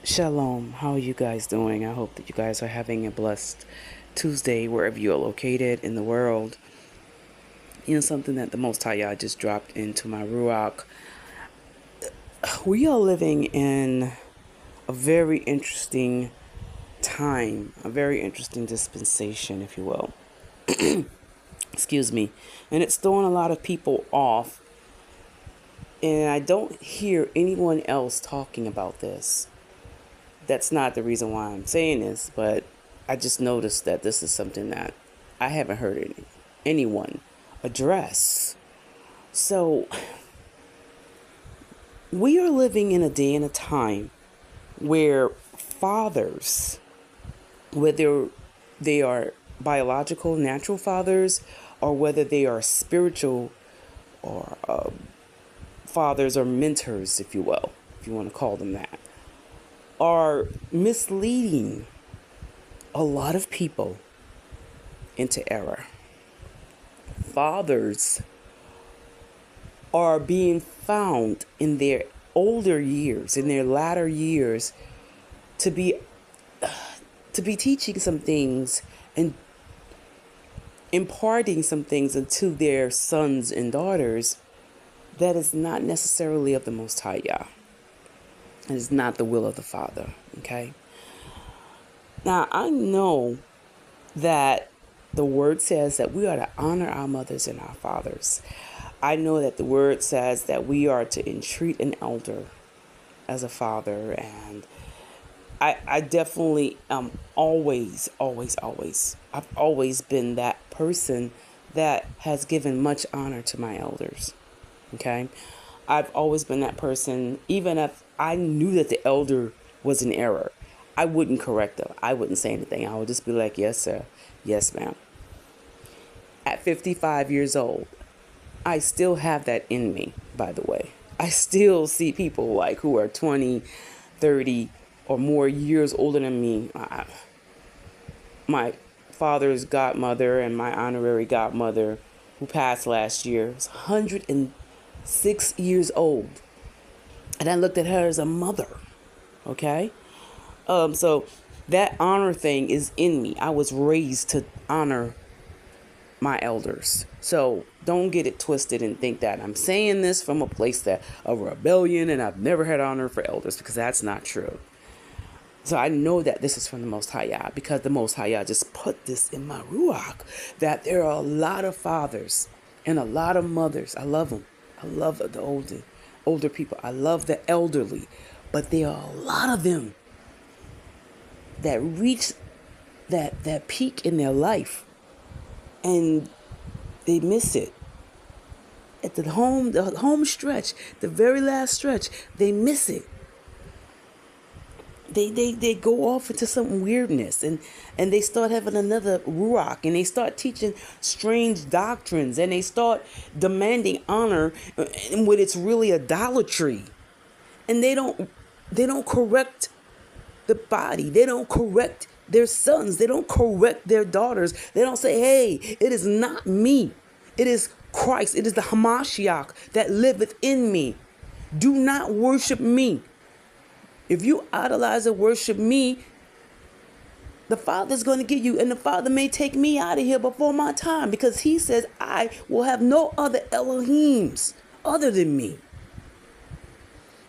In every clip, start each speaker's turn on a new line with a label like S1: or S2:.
S1: Shalom, how are you guys doing? I hope that you guys are having a blessed Tuesday wherever you are located in the world. Something that the Most High Yah just dropped into my Ruach. We are living in a very interesting time, a very interesting dispensation, if you will. Excuse me. And it's throwing a lot of people off. And I don't hear anyone else talking about this. That's not the reason why I'm saying this, but I just noticed that this is something that I haven't heard anyone address. So we are living in a day and a time where fathers, whether they are biological, natural fathers, or whether they are spiritual or fathers or mentors, if you will, if you want to call them that, are misleading a lot of people into error. Fathers are being found in their older years, in their latter years, to be teaching some things and imparting some things into their sons and daughters that is not necessarily of the Most High Yah. It is not the will of the Father. Okay. Now I know that the word says that we are to honor our mothers and our fathers. I know that the word says that we are to entreat an elder as a father, and I definitely always, I've always been that person that has given much honor to my elders. Okay. I've always been that person, even if I knew that the elder was in error, I wouldn't correct them. I wouldn't say anything. I would just be like, yes, sir. Yes, ma'am. At 55 years old, I still have that in me, by the way. I still see people like who are 20, 30, or more years older than me. My father's godmother and my honorary godmother, who passed last year, was 106 years old. And I looked at her as a mother. Okay? So that honor thing is in me. I was raised to honor my elders. So don't get it twisted and think that I'm saying this from a place of rebellion and I've never had honor for elders, because that's not true. So I know that this is from the Most High Yah, because the Most High Yah just put this in my Ruach, that there are a lot of fathers and a lot of mothers. I love them. I love the older people. I love the elderly. But there are a lot of them that reach that peak in their life and they miss it. At the home stretch, the very last stretch, they miss it. They go off into some weirdness and they start having another ruach, and they start teaching strange doctrines, and they start demanding honor when it's really idolatry. And they don't correct the body. They don't correct their sons. They don't correct their daughters. They don't say, hey, it is not me. It is Christ. It is the Hamashiach that liveth in me. Do not worship me. If you idolize and worship me, the Father's going to get you. And the Father may take me out of here before my time, because he says I will have no other Elohims other than me.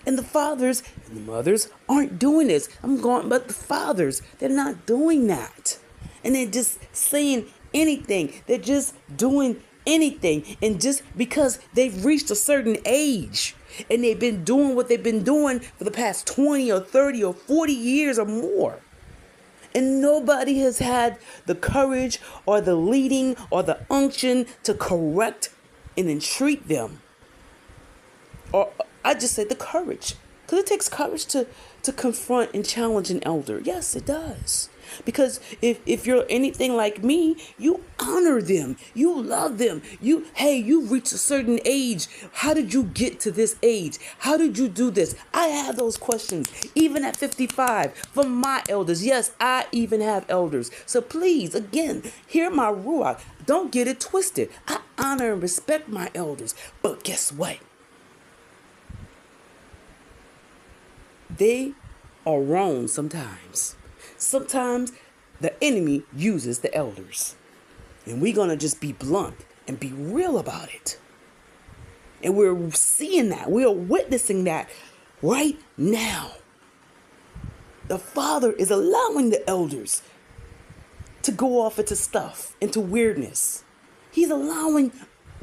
S1: And the fathers and the mothers aren't doing this. But the fathers, they're not doing that. And they're just saying anything. They're just doing anything. And just because they've reached a certain age and they've been doing what they've been doing for the past 20 or 30 or 40 years or more. And nobody has had the courage or the leading or the unction to correct and entreat them. Or I just said the courage. Because it takes courage to confront and challenge an elder. Yes, it does. Because if you're anything like me, you honor them. You love them. You reached a certain age. How did you get to this age? How did you do this? I have those questions, even at 55, from my elders. Yes, I even have elders. So please, again, hear my ruach. Don't get it twisted. I honor and respect my elders. But guess what? They are wrong sometimes. Sometimes the enemy uses the elders. And we're going to just be blunt and be real about it. And we're seeing that. We are witnessing that right now. The Father is allowing the elders to go off into stuff, into weirdness. He's allowing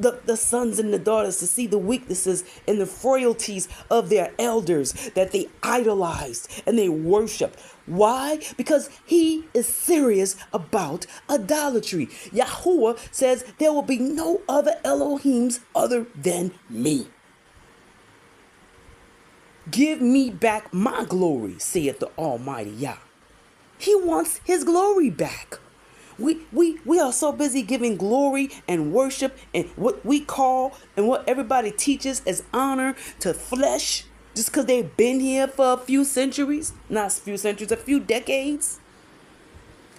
S1: the sons and the daughters to see the weaknesses and the frailties of their elders that they idolized and they worship. Why? Because he is serious about idolatry. Yahuwah says there will be no other Elohims other than me. Give me back my glory, saith the Almighty Yah. He wants his glory back. We are so busy giving glory and worship and what we call and what everybody teaches as honor to flesh just because they've been here for a few centuries. Not a few centuries, a few decades.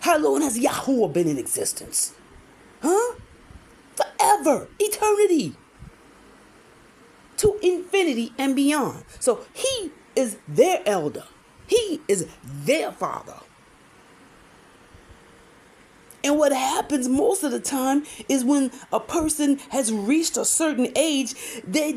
S1: How long has Yahuwah been in existence? Huh? Forever. Eternity. To infinity and beyond. So he is their elder. He is their father. And what happens most of the time is when a person has reached a certain age, they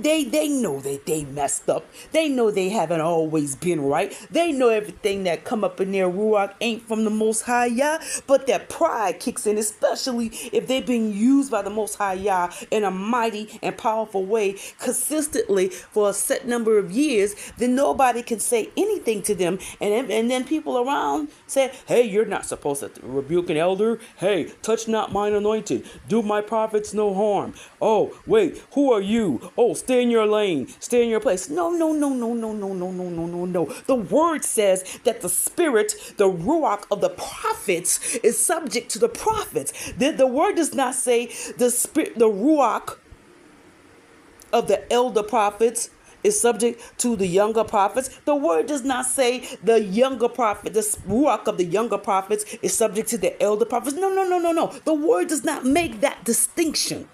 S1: know that they messed up. They know they haven't always been right. They know everything that come up in their ruach ain't from the Most High Yah, but their pride kicks in, especially if they've been used by the Most High Yah in a mighty and powerful way consistently for a set number of years. Then nobody can say anything to them, and then people around say, "Hey, you're not supposed to rebuke an elder. Hey, touch not mine anointed. Do my prophets no harm. Oh, wait, who are you? Oh, stay in your lane. Stay in your place." No. The word says that the spirit, the ruach of the prophets is subject to the prophets. The word does not say the spirit, the ruach of the elder prophets is subject to the younger prophets. The word does not say the younger prophet, the ruach of the younger prophets is subject to the elder prophets. No. The word does not make that distinction.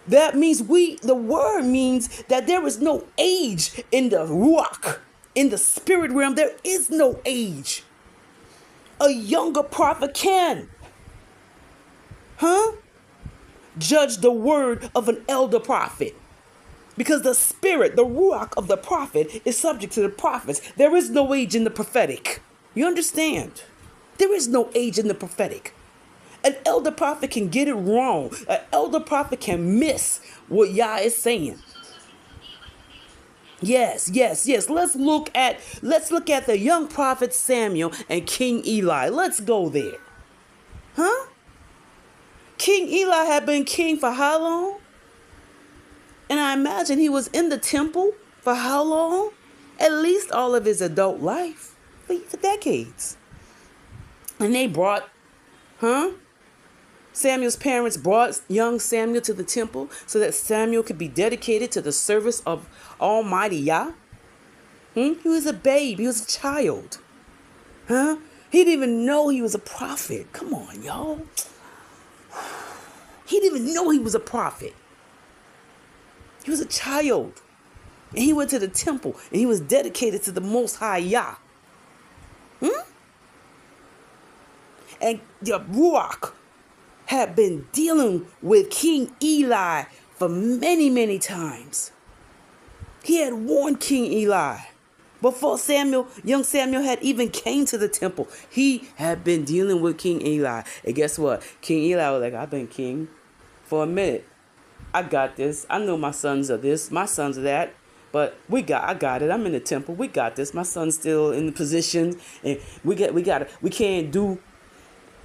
S1: That means the word means that there is no age in the ruach, in the spirit realm. There is no age. A younger prophet can, judge the word of an elder prophet. Because the spirit, the ruach of the prophet is subject to the prophets. There is no age in the prophetic. You understand? There is no age in the prophetic. An elder prophet can get it wrong. An elder prophet can miss what Yah is saying. Yes. Let's look at the young prophet Samuel and King Eli. Let's go there. King Eli had been king for how long? And I imagine he was in the temple for how long? At least all of his adult life. For decades. And they brought, Samuel's parents brought young Samuel to the temple so that Samuel could be dedicated to the service of Almighty Yah. He was a babe. He was a child. He didn't even know he was a prophet. Come on, y'all. He didn't even know he was a prophet. He was a child. And he went to the temple and he was dedicated to the Most High Yah. And the Ruach had been dealing with King Eli for many, many times. He had warned King Eli. Before young Samuel had even came to the temple, he had been dealing with King Eli. And guess what? King Eli was like, "I've been king for a minute. I got this. I know my sons are this, my sons are that, but I got it. I'm in the temple. We got this. My son's still in the position, and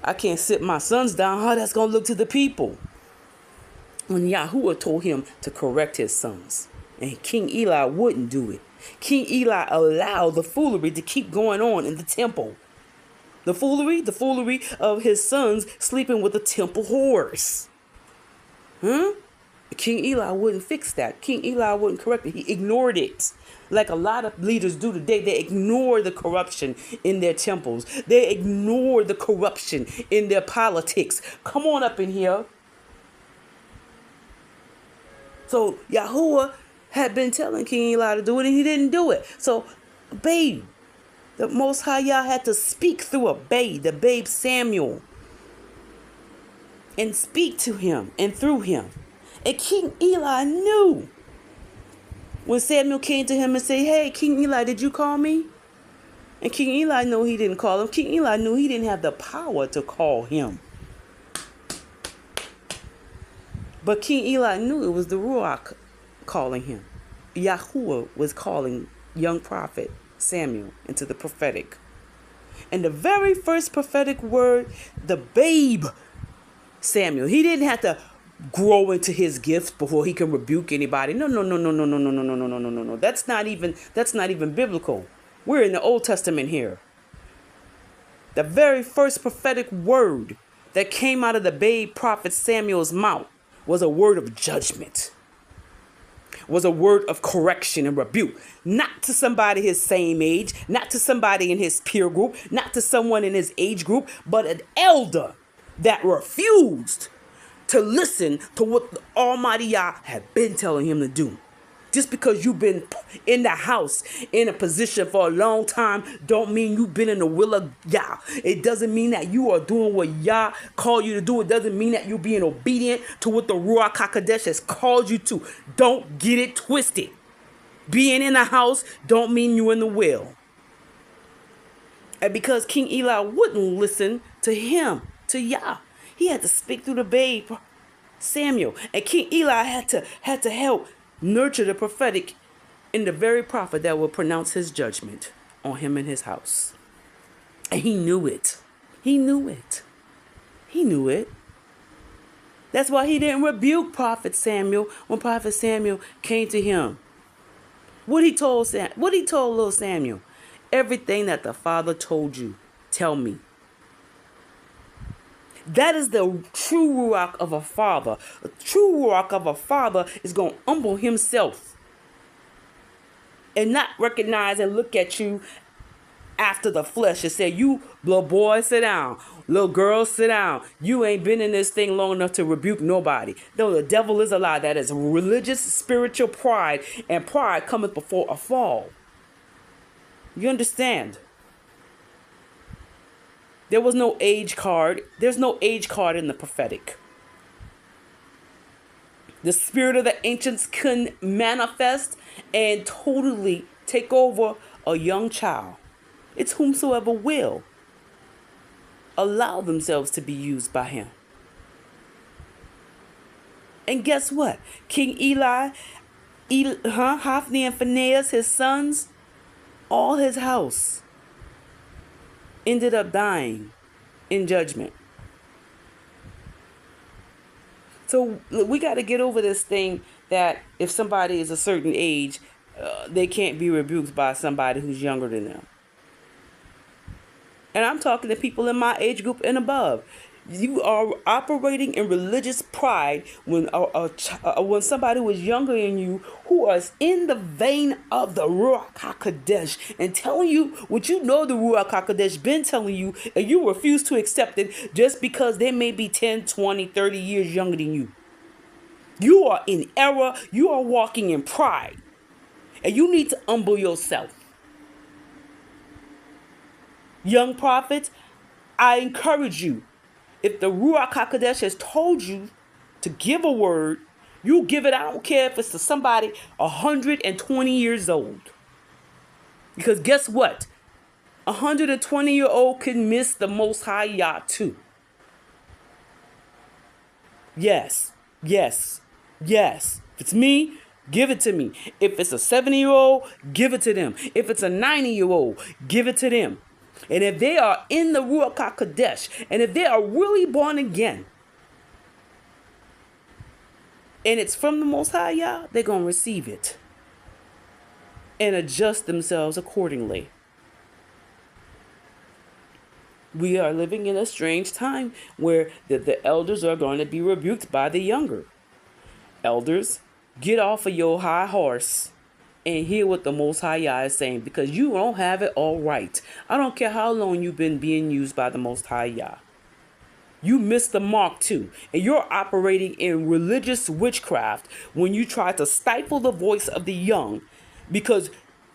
S1: I can't sit my sons down. How that's gonna look to the people?" When Yahuwah told him to correct his sons, and King Eli wouldn't do it. King Eli allowed the foolery to keep going on in the temple. The foolery of his sons sleeping with the temple whores. King Eli wouldn't fix that. King Eli wouldn't correct it. He ignored it. Like a lot of leaders do today. They ignore the corruption in their temples. They ignore the corruption in their politics. Come on up in here. So Yahuwah had been telling King Eli to do it, and he didn't do it. So babe. The Most High Yah had to speak through a babe, the babe Samuel, and speak to him and through him. And King Eli knew. When Samuel came to him and said, hey, King Eli, did you call me? And King Eli knew he didn't call him. King Eli knew he didn't have the power to call him. But King Eli knew it was the Ruach calling him. Yahuwah was calling young prophet Samuel into the prophetic. And the very first prophetic word, the babe Samuel, he didn't have to grow into his gifts before he can rebuke anybody. No. That's not even biblical. We're in the Old Testament here. The very first prophetic word that came out of the babe prophet Samuel's mouth was a word of judgment, was a word of correction and rebuke, not to somebody his same age, not to somebody in his peer group, not to someone in his age group, but an elder that refused to listen to what the Almighty Yah had been telling him to do. Just because you've been in the house in a position for a long time don't mean you've been in the will of Yah. It doesn't mean that you are doing what Yah called you to do. It doesn't mean that you're being obedient to what the Ruach HaKodesh has called you to. Don't get it twisted. Being in the house don't mean you're in the will. And because King Eli wouldn't listen to him, to Yah, he had to speak through the babe Samuel. And King Eli had to help nurture the prophetic in the very prophet that will pronounce his judgment on him and his house. And he knew it. He knew it. He knew it. That's why he didn't rebuke Prophet Samuel when Prophet Samuel came to him. What he told little Samuel? Everything that the Father told you, tell me. That is the true Ruach of a father. The true Ruach of a father is going to humble himself and not recognize and look at you after the flesh and say, you little boy, sit down. Little girl, sit down. You ain't been in this thing long enough to rebuke nobody. No, the devil is a lie. That is religious, spiritual pride, and pride cometh before a fall. You understand? There was no age card. There's no age card in the prophetic. The spirit of the ancients can manifest and totally take over a young child. It's whomsoever will allow themselves to be used by him. And guess what? King Eli, Hophni and Phinehas, his sons, all his house ended up dying in judgment. So we got to get over this thing that if somebody is a certain age, they can't be rebuked by somebody who's younger than them. And I'm talking to people in my age group and above. You are operating in religious pride when somebody who is younger than you, who is in the vein of the Ruach HaKodesh and telling you what you know the Ruach HaKodesh been telling you, and you refuse to accept it just because they may be 10, 20, 30 years younger than you. You are in error. You are walking in pride. And you need to humble yourself. Young prophets, I encourage you. If the Ruach HaKodesh has told you to give a word, you give it. I don't care if it's to somebody 120 years old. Because guess what? 120-year-old can miss the Most High Yah too. Yes. If it's me, give it to me. If it's a 70-year-old, give it to them. If it's a 90-year-old, give it to them. And if they are in the Ruach HaKodesh, and if they are really born again, and it's from the Most High Yah, they're going to receive it and adjust themselves accordingly. We are living in a strange time where the elders are going to be rebuked by the younger. Elders, get off of your high horse and hear what the Most High Yah is saying, because you don't have it all right. I don't care how long you've been being used by the Most High Yah. You missed the mark too. And you're operating in religious witchcraft when you try to stifle the voice of the young, because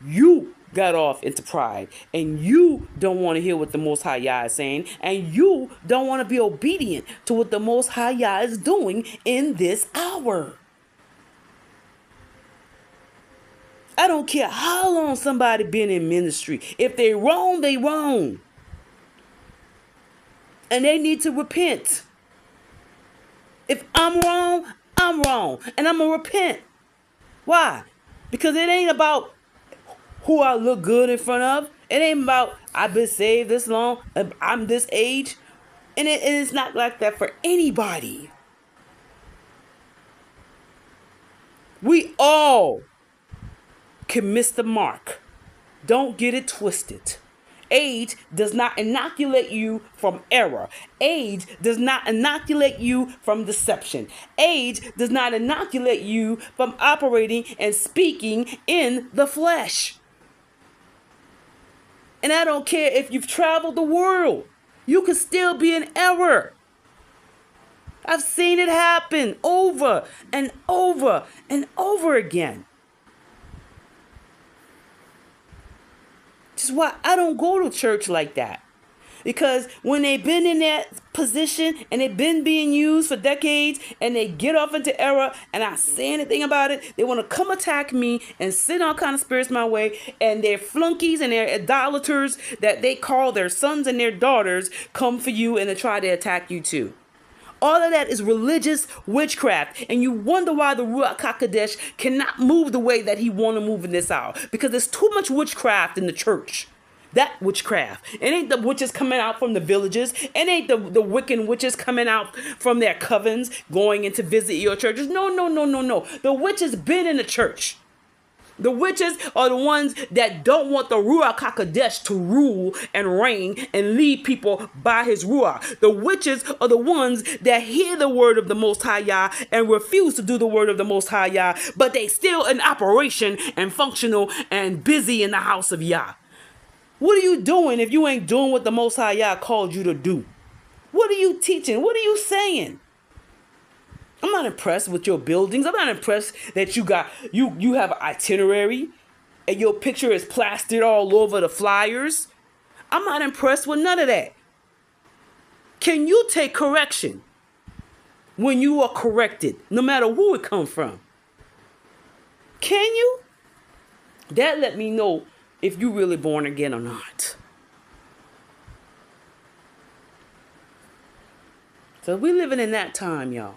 S1: you got off into pride, and you don't want to hear what the Most High Yah is saying, and you don't want to be obedient to what the Most High Yah is doing in this hour. I don't care how long somebody been in ministry. If they wrong, they wrong. And they need to repent. If I'm wrong, I'm wrong. And I'm going to repent. Why? Because it ain't about who I look good in front of. It ain't about I've been saved this long, I'm this age. And it's not like that for anybody. We all can miss the mark. Don't get it twisted. Age does not inoculate you from error. Age does not inoculate you from deception. Age does not inoculate you from operating and speaking in the flesh. And I don't care if you've traveled the world. You can still be in error. I've seen it happen over and over and over again. Which is why I don't go to church like that. Because when they've been in that position and they've been being used for decades and they get off into error and I say anything about it, they want to come attack me and send all kind of spirits my way, and their flunkies and their idolaters that they call their sons and their daughters come for you and they try to attack you too. All of that is religious witchcraft. And you wonder why the Ruach HaKodesh cannot move the way that he want to move in this hour. Because there's too much witchcraft in the church. That witchcraft. It ain't the witches coming out from the villages. It ain't the Wiccan witches coming out from their covens going in to visit your churches. No. The witches been in the church. The witches are the ones that don't want the Ruach HaKodesh to rule and reign and lead people by his Ruach. The witches are the ones that hear the word of the Most High Yah and refuse to do the word of the Most High Yah, but they still in operation and functional and busy in the house of Yah. What are you doing if you ain't doing what the Most High Yah called you to do? What are you teaching? What are you saying? I'm not impressed with your buildings. I'm not impressed that you have an itinerary and your picture is plastered all over the flyers. I'm not impressed with none of that. Can you take correction when you are corrected, no matter who it comes from? Can you? That let me know if you really born again or not. So we living in that time, y'all.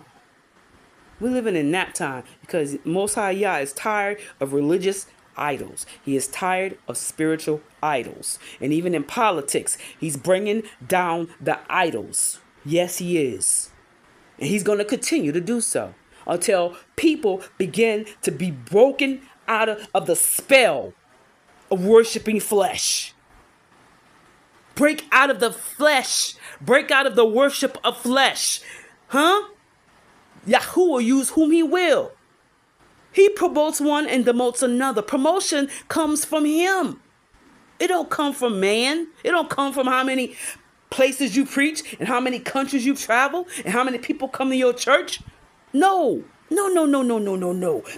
S1: We're living in that time because Most High Yah is tired of religious idols. He is tired of spiritual idols. And even in politics, he's bringing down the idols. Yes, he is. And he's going to continue to do so until people begin to be broken out of the spell of worshiping flesh. Break out of the flesh. Break out of the worship of flesh. Yahuwah will use whom he will. He promotes one and demotes another. Promotion comes from him. It don't come from man. It don't come from how many places you preach and how many countries you travel and how many people come to your church. No.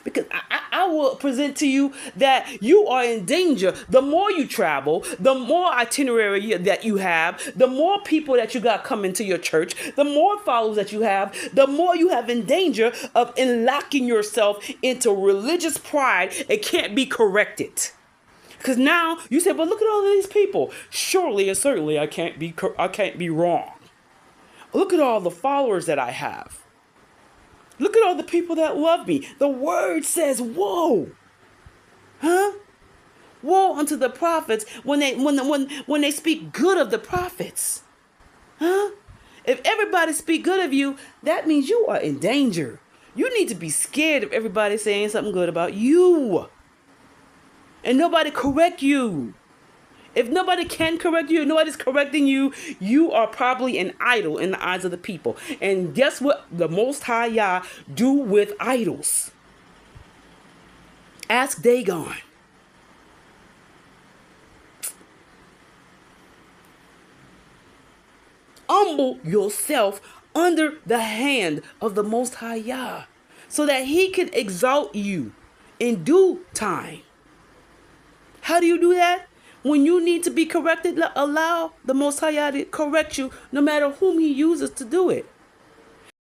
S1: Because I will present to you that you are in danger. The more you travel, the more itinerary that you have, the more people that you got coming to your church, the more followers that you have, the more you have in danger of enlocking yourself into religious pride. It can't be corrected. Because now you say, but look at all these people. Surely and certainly I can't be wrong. Look at all the followers that I have. Look at all the people that love me. The word says, woe. Woe unto the prophets when they speak good of the prophets. If everybody speak good of you, that means you are in danger. You need to be scared of everybody saying something good about you. And nobody correct you. If nobody can correct you, if nobody's correcting you, you are probably an idol in the eyes of the people. And guess what the Most High Yah do with idols? Ask Dagon. Humble yourself under the hand of the Most High Yah so that he can exalt you in due time. How do you do that? When you need to be corrected, allow the Most High to correct you, no matter whom He uses to do it.